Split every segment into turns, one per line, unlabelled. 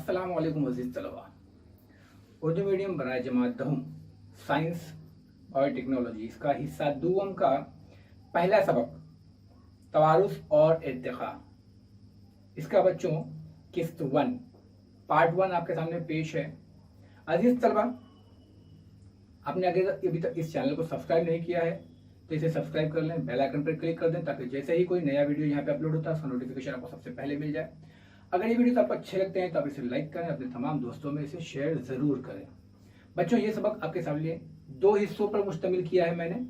अस्सलाम वालेकुम अज़ीज़ तलबा। उर्दू मीडियम बराए जमात दहम साइंस और टेक्नोलॉजी इसका हिस्सा दूम का पहला सबक तवारुस और इर्तिक़ा। इसका बच्चों किस्त 1 पार्ट 1 आपके सामने पेश है। अज़ीज़ तलबा, आपने अभी तक इस चैनल को सब्सक्राइब नहीं किया है तो इसे सब्सक्राइब कर लें, बेल आइकन पर क्लिक कर दें ताकि जैसे ही कोई नया वीडियो यहाँ पे अपलोड होता है उसका नोटिफिकेशन आपको सबसे पहले मिल जाए। अगर ये वीडियो आपको अच्छे लगते हैं तो आप इसे लाइक करें, अपने तमाम दोस्तों में इसे शेयर ज़रूर करें। बच्चों, ये सबक आपके सामने 2 हिस्सों पर मुश्तमिल किया है मैंने।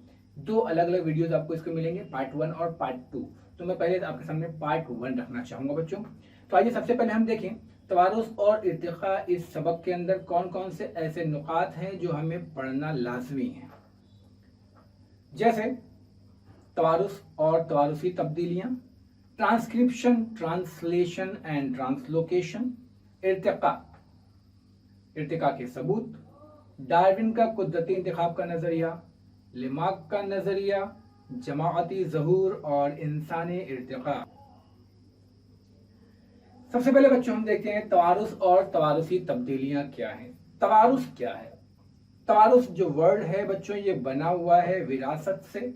2 अलग अलग वीडियोस आपको इसके मिलेंगे, पार्ट 1 और पार्ट 2। तो मैं पहले आपके सामने पार्ट 1 रखना चाहूँगा बच्चों। तो आइए सबसे पहले हम देखें तवारुस और इर्तिक़ा इस सबक के अंदर कौन कौन से ऐसे नुकात हैं जो हमें पढ़ना लाजमी है। जैसे तवारुस और तवारुसी तब्दीलियाँ, ट्रांसक्रिप्शन, ट्रांसलेशन एंड ट्रांसलोकेशन, इर्तिक़ा के सबूत, डार्विन का कुदरती इंतखाब का नज़रिया, लिमाक का नज़रिया, जमाअती ज़हूर और इंसानी इर्तिक़ा। सबसे पहले बच्चों हम देखते हैं तवारुस और तवारुसी तब्दीलियाँ क्या हैं। तवारुस क्या है? तवारुस जो वर्ड है बच्चों ये बना हुआ है विरासत से,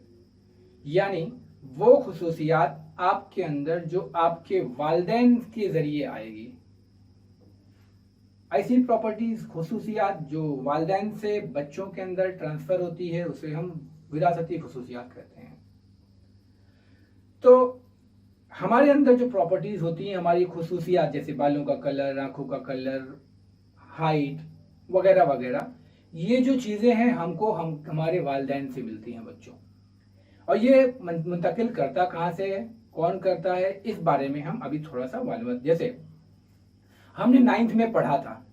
यानी वो खुसूसियात आपके अंदर जो आपके वालिदैन के जरिए आएगी। ऐसी प्रॉपर्टीज, खुसूसियात जो वालिदैन से बच्चों के अंदर ट्रांसफर होती है उसे हम विरासती खुसूसियात कहते हैं। तो हमारे अंदर जो प्रॉपर्टीज होती हैं, हमारी खुसूसियात जैसे बालों का कलर, आंखों का कलर, हाइट वगैरह वगैरह, ये जो चीजें हैं हमको हमारे वालिदैन से मिलती हैं बच्चों। और ये मुंतकिल करता कहाँ से है, कौन करता है, इस बारे में हम अभी थोड़ा सा मालूमात। जैसे हमने 9th में पढ़ा था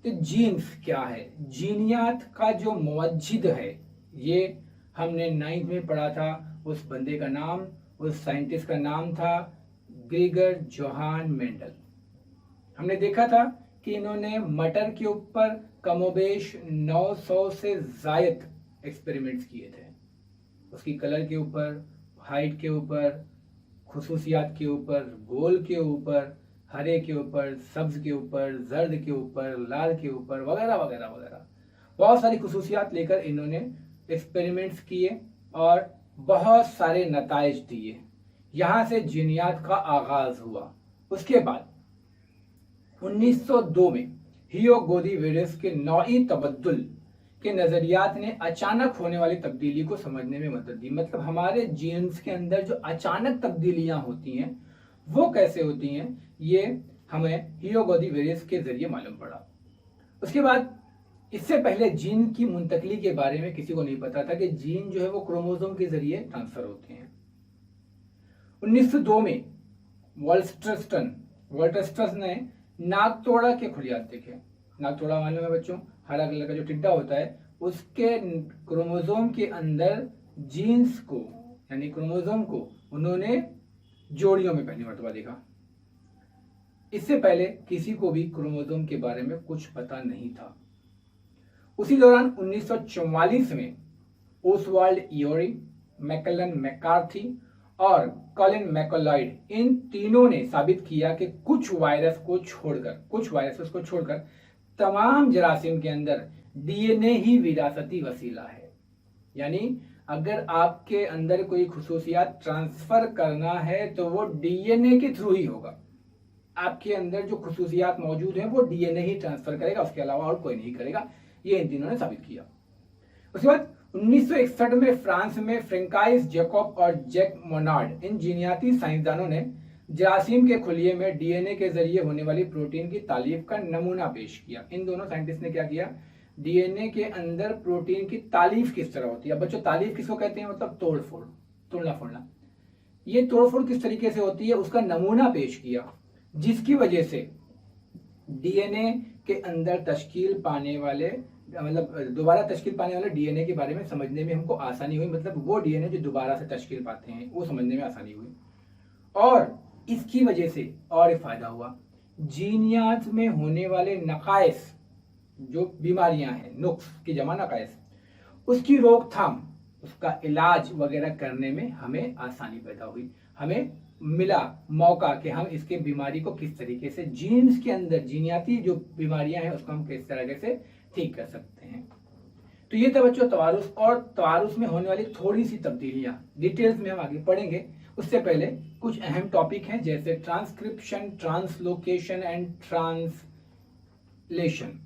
कि जीन्स क्या है, जीनियात का जो मुवज्जिद है ये हमने 9th में पढ़ा था। उस बंदे का नाम, उस साइंटिस्ट का नाम था ग्रीगर जोहान मेंडल। हमने देखा था कि इन्होंने मटर के ऊपर कमोबेश 900 से ज़ायद एक्सपेरिमेंट्स किए थे। उसकी कलर के ऊपर, हाइट के ऊपर, खुसूसियात के ऊपर, गोल के ऊपर, हरे के ऊपर, सब्ज के ऊपर, जर्द के ऊपर, लाल के ऊपर वगैरह वगैरह वगैरह बहुत सारी खुसूसियात लेकर इन्होंने एक्सपेरिमेंट्स किए और बहुत सारे नताइज दिए। यहाँ से जीनियात का आगाज हुआ। उसके बाद 1902 में हियो गोदीवेरस के नौई तबद्दुल के नजरियात ने अचानक होने वाली तब्दीली को समझने में मदद दी। मतलब हमारे जीन्स के अंदर जो अचानक तब्दीलियां होती हैं वो कैसे होती हैं, ये हमें हियो गोदीवेरस के जरिए मालूम पड़ा। उसके बाद इससे पहले जीन की मुंतकली के बारे में किसी को नहीं पता था कि जीन जो है वो क्रोमोसोम के जरिए ट्रांसफर होते हैं। 1902 में वॉल्टर्स्टन ने नागतोड़ा के खुलियात देखे। नागतोड़ा मालूम है बच्चों, हरा कलर का जो टिड्डा होता है, उसके क्रोमोसोम के अंदर जीन्स को यानी क्रोमोसोम को उन्होंने जोड़ियों में पहली मर्तबा देखा। इससे पहले किसी को भी क्रोमोसोम के बारे में कुछ पता नहीं था। उसी दौरान 1944 में ओसवाल्ड इयोरी, मैकलन मैकार्थी और कॉलिन मैकोलॉयड, इन तीनों ने साबित किया कि कुछ वायरस को छोड़कर तमाम जरासीम के अंदर डीएनए ही विरासती वसीला है। यानी अगर आपके अंदर कोई खुसूसियात ट्रांसफर करना है तो वो डीएनए के थ्रू ही होगा। आपके अंदर जो खुसूसियात मौजूद हैं वो डीएनए ही ट्रांसफर करेगा, उसके अलावा और कोई नहीं करेगा। ये इन तीनों ने साबित किया। उसके बाद 1961 में फ्रांस में फ्रेंकाइस जैकब और जैक मोनार्ड, इन जीनियाती साइंसदानों ने जरासीम के खुलिये में डीएनए के जरिए होने वाली प्रोटीन की तालीफ का नमूना पेश किया। इन दोनों साइंटिस्ट ने क्या किया, डीएनए के अंदर प्रोटीन की तालीफ किस तरह होती है। बच्चों, तालीफ किसको कहते हैं? मतलब तोड़ फोड़, तोड़ना फोड़ना। ये तोड़ फोड़ किस तरीके से होती है उसका नमूना पेश किया, जिसकी वजह से डीएनए के अंदर तश्कील पाने वाले, मतलब दोबारा तश्कील पाने वाले डीएनए के बारे में समझने में हमको आसानी हुई। मतलब वो डीएनए जो दोबारा से तश्कील पाते हैं वो समझने में आसानी हुई। और इसकी वजह से और एक फायदा हुआ, जीनियात में होने वाले नकाइस, जो बीमारियां हैं, नुक्स की जमा नकाइस, उसकी रोकथाम, उसका इलाज वगैरह करने में हमें आसानी पैदा हुई। हमें मिला मौका कि हम इसके बीमारी को किस तरीके से जीन्स के अंदर जीनियाती जो बीमारियां हैं उसको हम किस तरीके से ठीक कर सकते हैं। तो ये था बच्चों तवारुस, और तवारुस में होने वाली थोड़ी सी तब्दीलियां डिटेल्स में हम आगे पढ़ेंगे। उससे पहले कुछ अहम टॉपिक हैं जैसे ट्रांसक्रिप्शन, ट्रांसलोकेशन एंड ट्रांसलेशन।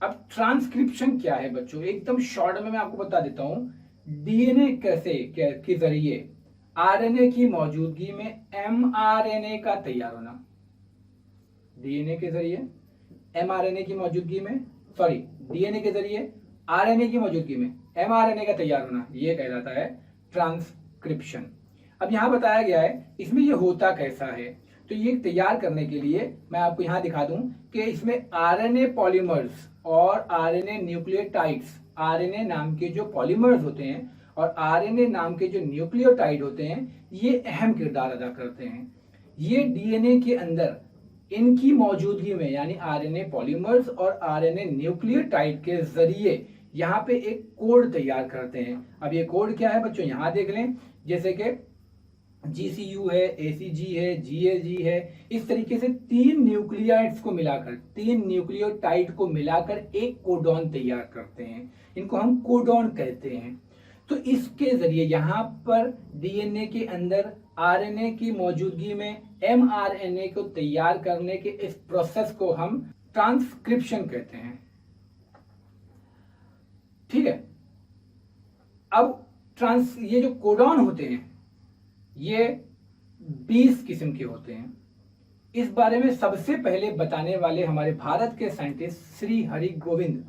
अब ट्रांसक्रिप्शन क्या है बच्चों, एकदम शॉर्ट में मैं आपको बता देता हूं। डीएनए के जरिए आरएनए की मौजूदगी में एमआरएनए का तैयार होना, डीएनए के जरिए एमआरएनए की मौजूदगी में, सॉरी डीएनए के जरिए आरएनए की मौजूदगी में एमआरएनए का तैयार होना, यह कहलाता है ट्रांसक्रिप्शन। अब यहां बताया गया है इसमें ये होता कैसा है। तो ये तैयार करने के लिए मैं आपको यहां दिखा दूं कि इसमें आरएनए पॉलीमर्स और आरएनए न्यूक्लियोटाइड्स, आरएनए नाम के जो पॉलीमर्स होते हैं और आरएनए नाम के जो न्यूक्लियोटाइड होते हैं, ये अहम किरदार अदा करते हैं। ये डीएनए के अंदर इनकी मौजूदगी में यानी आरएनए पॉलीमर्स और आरएनए न्यूक्लियोटाइड के जरिए यहाँ पे एक कोड तैयार करते हैं। अब ये कोड क्या है बच्चों, यहाँ देख लें, जैसे कि GCU है, ACG है, GAG है, इस तरीके से 3 न्यूक्लियाइड्स को मिलाकर, 3 न्यूक्लियोटाइड को मिलाकर एक कोडॉन तैयार करते हैं। इनको हम कोडॉन कहते हैं। तो इसके जरिए यहाँ पर डीएनए के अंदर आरएनए की मौजूदगी में एमआरएनए को तैयार करने के इस प्रोसेस को हम ट्रांसक्रिप्शन कहते हैं। ठीक है। अब ये जो कोडॉन होते हैं ये 20 किस्म के होते हैं। इस बारे में सबसे पहले बताने वाले हमारे भारत के साइंटिस्ट श्री हरि गोविंद,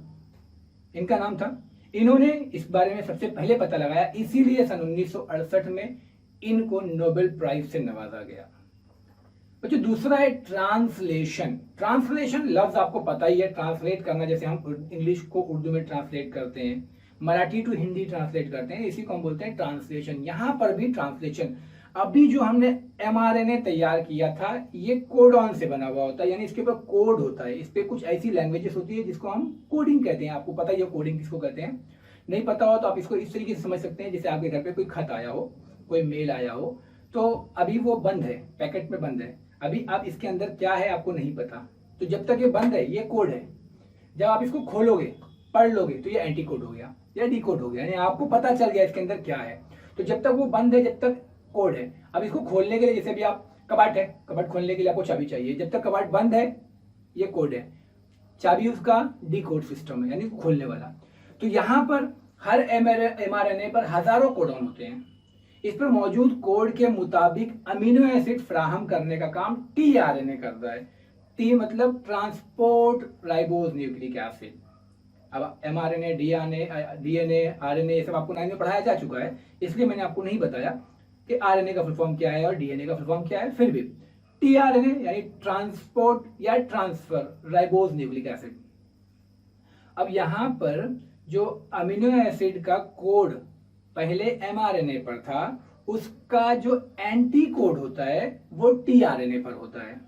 इनका नाम था। इन्होंने इस बारे में सबसे पहले पता लगाया, इसीलिए सन 1968 में इनको नोबेल प्राइज से नवाजा गया। बच्चों दूसरा है ट्रांसलेशन। ट्रांसलेशन लफ्ज आपको पता ही है, ट्रांसलेट करना, जैसे हम इंग्लिश को उर्दू में ट्रांसलेट करते हैं, मराठी टू हिंदी ट्रांसलेट करते हैं, इसी को हम बोलते हैं ट्रांसलेशन। यहां पर भी ट्रांसलेशन, अभी जो हमने एमआरएनए तैयार किया था ये कोडॉन से बना हुआ होता है, यानी इसके ऊपर कोड होता है, इस पे कुछ ऐसी लैंग्वेजेस होती है जिसको हम कोडिंग कहते हैं। आपको पता ही है कोडिंग किसको कहते हैं, नहीं पता हो तो आप इसको इस तरीके से समझ सकते हैं, जैसे आपके घर पे कोई खत आया हो, कोई मेल आया हो, तो अभी वो बंद है, पैकेट में बंद है, अभी आप इसके अंदर क्या है आपको नहीं पता, तो जब तक ये बंद है ये कोड है। जब आप इसको खोलोगे, पढ़ लोगे, तो ये एंटी कोड हो गया या डी कोड हो गया, यानी आपको पता चल गया इसके अंदर क्या है। तो जब तक वो बंद है, जब तक कोड है। अब इसको खोलने के लिए, जैसे भी आप कबाट है, कबाट खोलने के लिए आपको चाबी चाहिए, जब तक कबाट बंद है ये कोड है, चाबी उसका डी कोड सिस्टम है, यानी खोलने वाला। तो यहाँ पर हर एमआरएनए पर हजारों कोडॉन होते हैं। इस पर मौजूद कोड के मुताबिक अमीनो एसिड फ्राहम करने का काम टीआरएनए करता है। टी मतलब ट्रांसपोर्ट राइबोज न्यूक्लिक एसिड। अब एमआरएनए, डीएनए, आरएनए ये सब आपको 9 में पढ़ाया जा चुका है, इसलिए मैंने आपको नहीं बताया कि आरएनए का फुल फॉर्म क्या है और डीएनए का फुल फॉर्म क्या है। फिर भी टीआरएनए यानी ट्रांसपोर्ट या ट्रांसफर राइबोज न्यूक्लिक एसिड। अब यहां पर जो अमीनो एसिड का कोड पहले एमआरएनए पर था, उसका जो एंटी कोड होता है वो टीआरएनए पर होता है।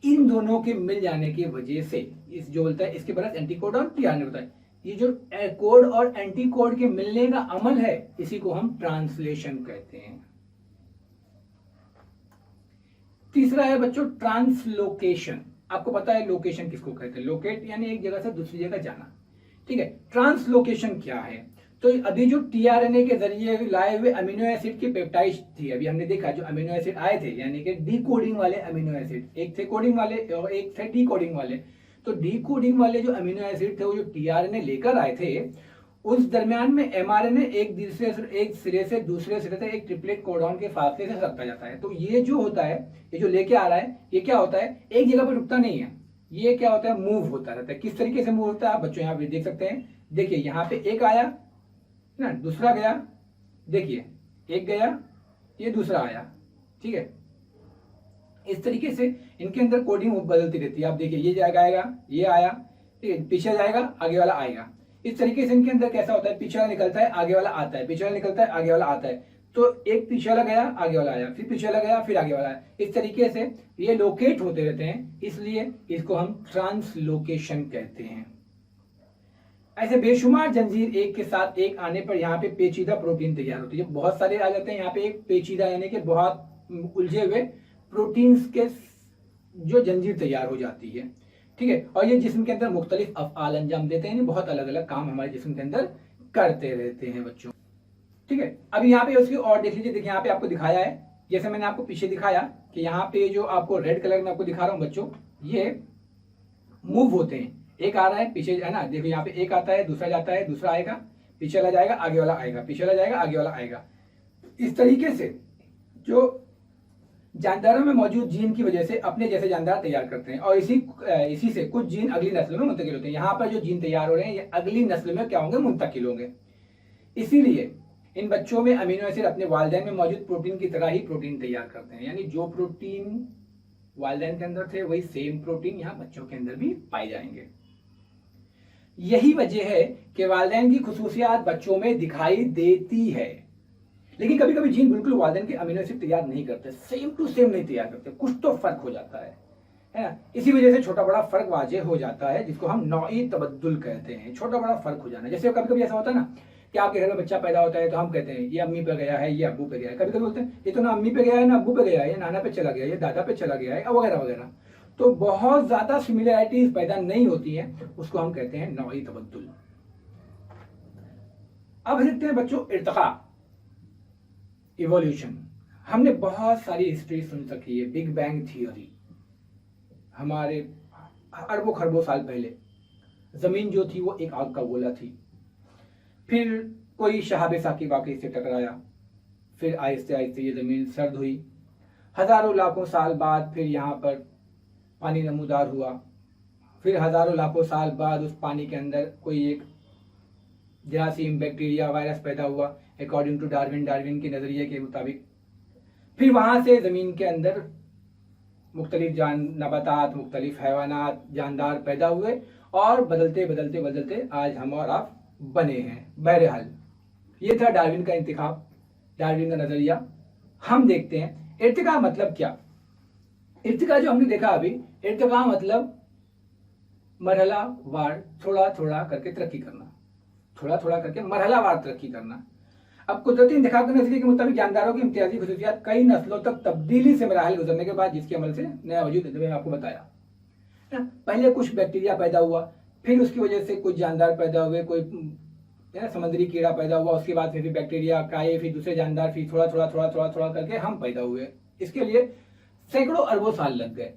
इन दोनों के मिल जाने की वजह से इस जो बोलता है इसके पास एंटी कोड और टीआरएनए होता है। ये जो कोड और एंटी कोड के मिलने का अमल है, इसी को हम ट्रांसलेशन कहते हैं। तीसरा है बच्चों ट्रांसलोकेशन। आपको पता है लोकेशन किसको कहते हैं, लोकेट यानी एक जगह से दूसरी जगह जाना। ठीक है, ट्रांसलोकेशन क्या है, तो अभी जो टीआरएनए के जरिए लाए हुए अमीनो एसिड की पेप्टाइड थी, अभी हमने देखा जो अमीनो एसिड आए थे, यानी कि डीकोडिंग वाले अमीनो एसिड, एक थे कोडिंग वाले और एक थे डीकोडिंग वाले। तो डीकोडिंग वाले जो अमीनो एसिड थे वो जो टीआरएनए लेकर आए थे, उस दरमियान में एमआरएनए एक सिरे से दूसरे सिरे से एक ट्रिपलेट कोडॉन के फासले से रखा जाता है। तो ये जो होता है, ये जो लेके आ रहा है, ये क्या होता है, एक जगह पर रुकता नहीं है, ये क्या होता है, मूव होता रहता है। किस तरीके से मूव होता है आप बच्चों यहाँ पे देख सकते हैं। देखिए यहाँ पे एक आया ना, दूसरा गया, देखिए एक गया, ये दूसरा आया। ठीक है, इस तरीके से इनके अंदर कोडिंग बदलती रहती है। आप देखिए ये जाएगा, आएगा, ये आया, ठीक है, पीछे जाएगा, आगे वाला आएगा। इस तरीके से इनके अंदर कैसा होता है, पीछे वाला निकलता है, आगे वाला आता है, पीछे वाला निकलता है, आगे वाला आता है। तो एक पीछे वाला गया, आगे वाला आया, फिर पीछे वाला गया, फिर आगे वाला आया। इस तरीके से ये लोकेट होते रहते हैं, इसलिए इसको हम ट्रांसलोकेशन कहते हैं। ऐसे बेशुमार जंजीर एक के साथ एक आने पर यहाँ पे पेचीदा प्रोटीन तैयार होती है। बहुत सारे आ जाते हैं यहाँ पे एक पेचीदा यानी कि बहुत उलझे हुए प्रोटीन्स के जो जंजीर तैयार हो जाती है, ठीक है। और ये जिस्म के अंदर मुख्तलिफ अफ़आल अंजाम देते हैं, बहुत अलग अलग काम हमारे जिस्म के अंदर करते रहते हैं बच्चों, ठीक है। अब यहाँ पे उसकी और देख लीजिए, देखिए यहाँ पे आपको दिखाया है, जैसे मैंने आपको पीछे दिखाया कि यहाँ पे जो आपको रेड कलर में आपको दिखा रहा हूँ बच्चों, ये मूव होते हैं, एक आ रहा है पीछे है ना, देखो यहाँ पे एक आता है, दूसरा जाता है, दूसरा आएगा, पीछे वाला जाएगा, आगे वाला आएगा, पीछे वाला जाएगा, आगे वाला आएगा। इस तरीके से जो जानदारों में मौजूद जीन की वजह से अपने जैसे जानदार तैयार करते हैं, और इसी से कुछ जीन अगली नस्ल में मुंतकिल होते हैं। यहाँ पर जो जीन तैयार हो रहे हैं ये अगली नस्ल में क्या होंगे, मुंतकिल होंगे। इसीलिए इन बच्चों में अमीनो एसिड अपने वालिदैन में मौजूद प्रोटीन की तरह ही प्रोटीन तैयार करते हैं, यानी जो प्रोटीन वालिदैन के अंदर थे वही सेम प्रोटीन यहाँ बच्चों के अंदर भी पाए जाएंगे। यही वजह है कि वालिदैन की खुसूसियात बच्चों में दिखाई देती है, लेकिन कभी कभी जीन बिल्कुल वालिदैन के अमीनो एसिड तैयार नहीं करते, सेम टू सेम नहीं तैयार करते, कुछ तो फर्क हो जाता है ना। इसी वजह से छोटा बड़ा फर्क वाजे हो जाता है, जिसको हम नौई तबद्दुल कहते हैं, छोटा बड़ा फर्क हो जाना। जैसे कभी कभी ऐसा होता है ना कि आपके घर में बच्चा पैदा होता है तो हम कहते हैं ये अम्मी पे गया है, ये अब्बू पे गया है। कभी कभी बोलते हैं ये तो ना अम्मी पे गया है, ना अब्बू पे गया है, ये नाना पे चला गया है, ये दादा पे चला गया है, वगैरह वगैरह। तो बहुत ज्यादा सिमिलैरिटीज पैदा नहीं होती हैं, उसको हम कहते हैं नौई तबद्दुल। अब देखते हैं बच्चों इर्तिका, इवोल्यूशन। हमने बहुत सारी हिस्ट्री सुन सकी है, बिग बैंग थियोरी। हमारे अरबों खरबों साल पहले जमीन जो थी वो एक आग का गोला थी, फिर कोई शहाब साकी वाकई से टकराया, फिर आहिस्ते आहिस्ते ये जमीन सर्द हुई, हजारों लाखों साल बाद फिर यहाँ पर पानी नमूदार हुआ, फिर हजारों लाखों साल बाद उस पानी के अंदर कोई एक जरासीम, बैक्टीरिया, वायरस पैदा हुआ अकॉर्डिंग टू डार्विन के नजरिए के मुताबिक। फिर वहां से जमीन के अंदर मुख्तलिफ नबातात, मुख्तलिफ हैवानात, जानदार पैदा हुए, और बदलते बदलते बदलते आज हम और आप बने हैं। बहरहाल ये था डार्विन का इंतखाब, डार्विन का नजरिया। हम देखते हैं इर्तिका मतलब क्या। इर्तिका जो हमने देखा अभी, इर्तिका मतलब मरहला वार थोड़ा थोड़ा करके तरक्की करना, थोड़ा थोड़ा करके मरहला वार तरक्की करना। अब कुदरती इंतखाब के नजरिए के मुताबिक जानदारों की इम्तियाजी खुसूसियात कई नस्लों तक तब्दीली से मराहल गुजरने के बाद जिसके अमल से नया वजूद मैंने आपको बताया। पहले कुछ बैक्टीरिया पैदा हुआ, फिर उसकी वजह से कुछ जानदार पैदा हुए, कोई समुद्री कीड़ा पैदा हुआ, उसके बाद फिर बैक्टीरिया, काये, फिर दूसरे जानदार, फिर थोड़ा थोड़ा थोड़ा थोड़ा थोड़ा करके हम पैदा हुए। इसके लिए सैकड़ों अरबों साल लग गए,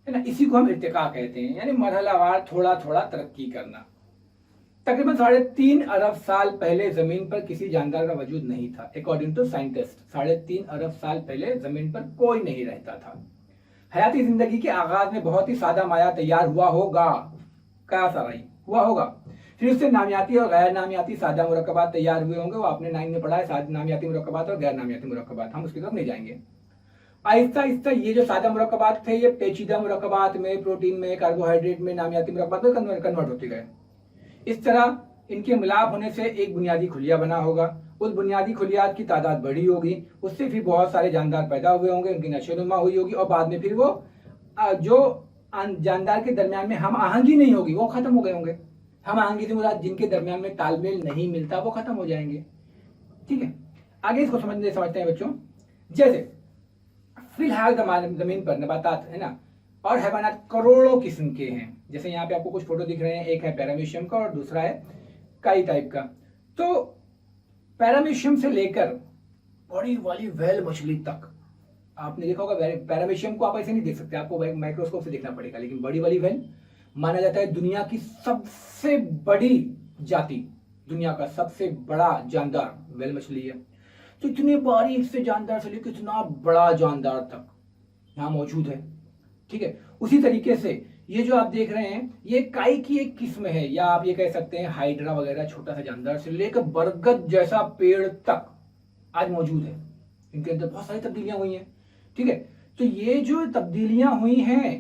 है ना। इसी को हम इर्तिका कहते हैं, यानी मरहलावार थोड़ा थोड़ा तरक्की करना। तकरीबन 3.5 अरब साल पहले जमीन पर किसी जानदार का वजूद नहीं था, अकॉर्डिंग टू साइंटिस्ट। 3.5 अरब साल पहले जमीन पर कोई नहीं रहता था। हयाती जिंदगी के आगाज में बहुत ही सादा माया तैयार हुआ होगा, क्या सारा हुआ होगा। फिर उससे नामियाती और गैर नामियाती सादा मुरक्कबात तैयार हुए होंगे। वो आपने 9 में पढ़ा है, नामियाती मुरक्कबात और गैर नामियाती मुरक्कबात, हम उसकी तरफ नहीं जाएंगे। आहिस्ता आहिस्ता ये जो सादा मुरक्कबात थे ये पेचीदा मुरक्कबात में, प्रोटीन में, कार्बोहाइड्रेट में, नामियाती मुरक्कबात में कन्वर्ट होते गए। इस तरह इनके मिलाप होने से एक बुनियादी खुलिया बना होगा, उस बुनियादी खुलियात की तादाद बढ़ी होगी, उससे फिर बहुत सारे जानदार पैदा हुए होंगे, उनकी नशोनुमा हुई होगी, और बाद में फिर वो जो जानदार के दरमियान में हम आहंगी नहीं होगी वो खत्म हो गए होंगे। हम आहंगी से मुराद जिनके दरमियान में तालमेल नहीं मिलता वो खत्म हो जाएंगे, ठीक है। आगे इसको समझते हैं बच्चों। जैसे फिलहाल जमीन पर नबातात है ना और हैवानात करोड़ों किस्म के हैं। जैसे यहाँ पे आपको कुछ फोटो दिख रहे हैं, एक है पैरामीशियम का और दूसरा है काई टाइप का। तो पैरामीशियम से लेकर बड़ी वाली व्हेल मछली तक आपने देखा होगा। पैरामीशियम को आप ऐसे नहीं देख सकते, आपको माइक्रोस्कोप से देखना पड़ेगा, लेकिन बड़ी वाली व्हेल माना जाता है दुनिया की सबसे बड़ी जाति, दुनिया का सबसे बड़ा जानदार व्हेल मछली है। तो इतने बारीक से जानदार से लेकर इतना बड़ा जानदार तक यहाँ मौजूद है, ठीक है। उसी तरीके से ये जो आप देख रहे हैं ये काई की एक किस्म है, या आप ये कह सकते हैं हाइड्रा वगैरह, छोटा सा जानदार से लेकर बरगद जैसा पेड़ तक आज मौजूद है। इनके अंदर बहुत सारी तब्दीलियां हुई हैं, ठीक है। तो ये जो तब्दीलियां हुई हैं,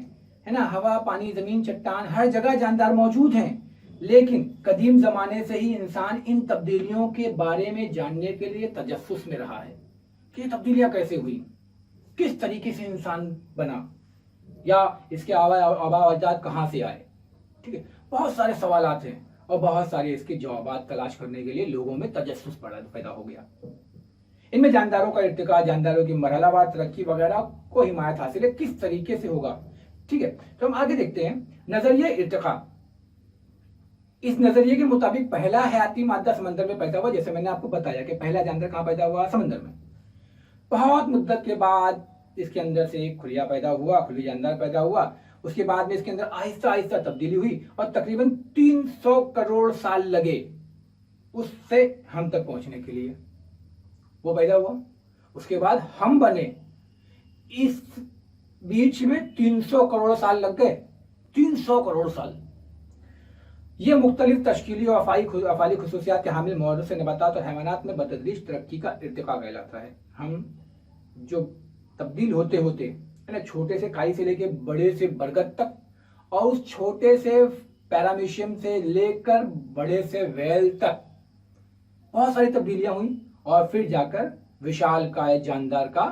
है ना, हवा, पानी, जमीन, चट्टान, हर जगह जानदार मौजूद हैं। लेकिन कदीम जमाने से ही इंसान इन तब्दीलियों के बारे में जानने के लिए तजस्सुस में रहा है कि ये तब्दीलियां कैसे हुई, किस तरीके से इंसान बना, या इसके आबा अजदाद कहाँ से आए, ठीक है। बहुत सारे सवालात हैं। और बहुत सारे इसके जवाब तलाश करने के लिए लोगों में तजस्सुस पैदा हो गया। इनमें जानदारों का इर्तिका, जानदारों की मरहलावार तरक्की वगैरह को हिमायत हासिल है किस तरीके से होगा। ठीक है, तो हम आगे देखते हैं नजरिए इर्तिका। इस नजरिए के मुताबिक पहला हयाती मादा समंदर में पैदा हुआ। जैसे मैंने आपको बताया कि पहला जानवर कहां पैदा हुआ, समंदर में। बहुत मुद्दत के बाद इसके अंदर से एक खुलिया पैदा हुआ, खुली जानदार पैदा हुआ। उसके बाद में इसके अंदर आहिस्ता आहिस्ता तब्दीली हुई और तकरीबन 300 करोड़ साल लगे उससे हम तक पहुंचने के लिए। वो पैदा हुआ, उसके बाद हम बने। इस बीच में 300 करोड़ साल लग गए, 300 करोड़ साल। ये मुख्तलिफ तश्कीली और अफाली खुसूसियात के हामिल मौजूद से नबातात और हैवानात में बतदरीज तरक्की का इर्तिका कहलाता है। हम जो तब्दील होते होते है ना, छोटे से काई से लेके बड़े से बरगद तक, और उस छोटे से पैरामीशियम से लेकर बड़े से वेल तक बहुत सारी तब्दीलियां हुई और फिर जाकर विशालकाय जानदार का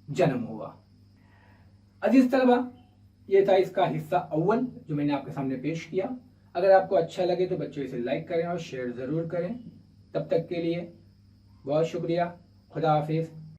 जन्म हुआ। अजीज तलबा, ये था इसका हिस्सा अव्वल जो मैंने आपके सामने पेश किया। अगर आपको अच्छा लगे तो बच्चों इसे लाइक करें और शेयर ज़रूर करें। तब तक के लिए बहुत शुक्रिया। खुदा हाफिज़।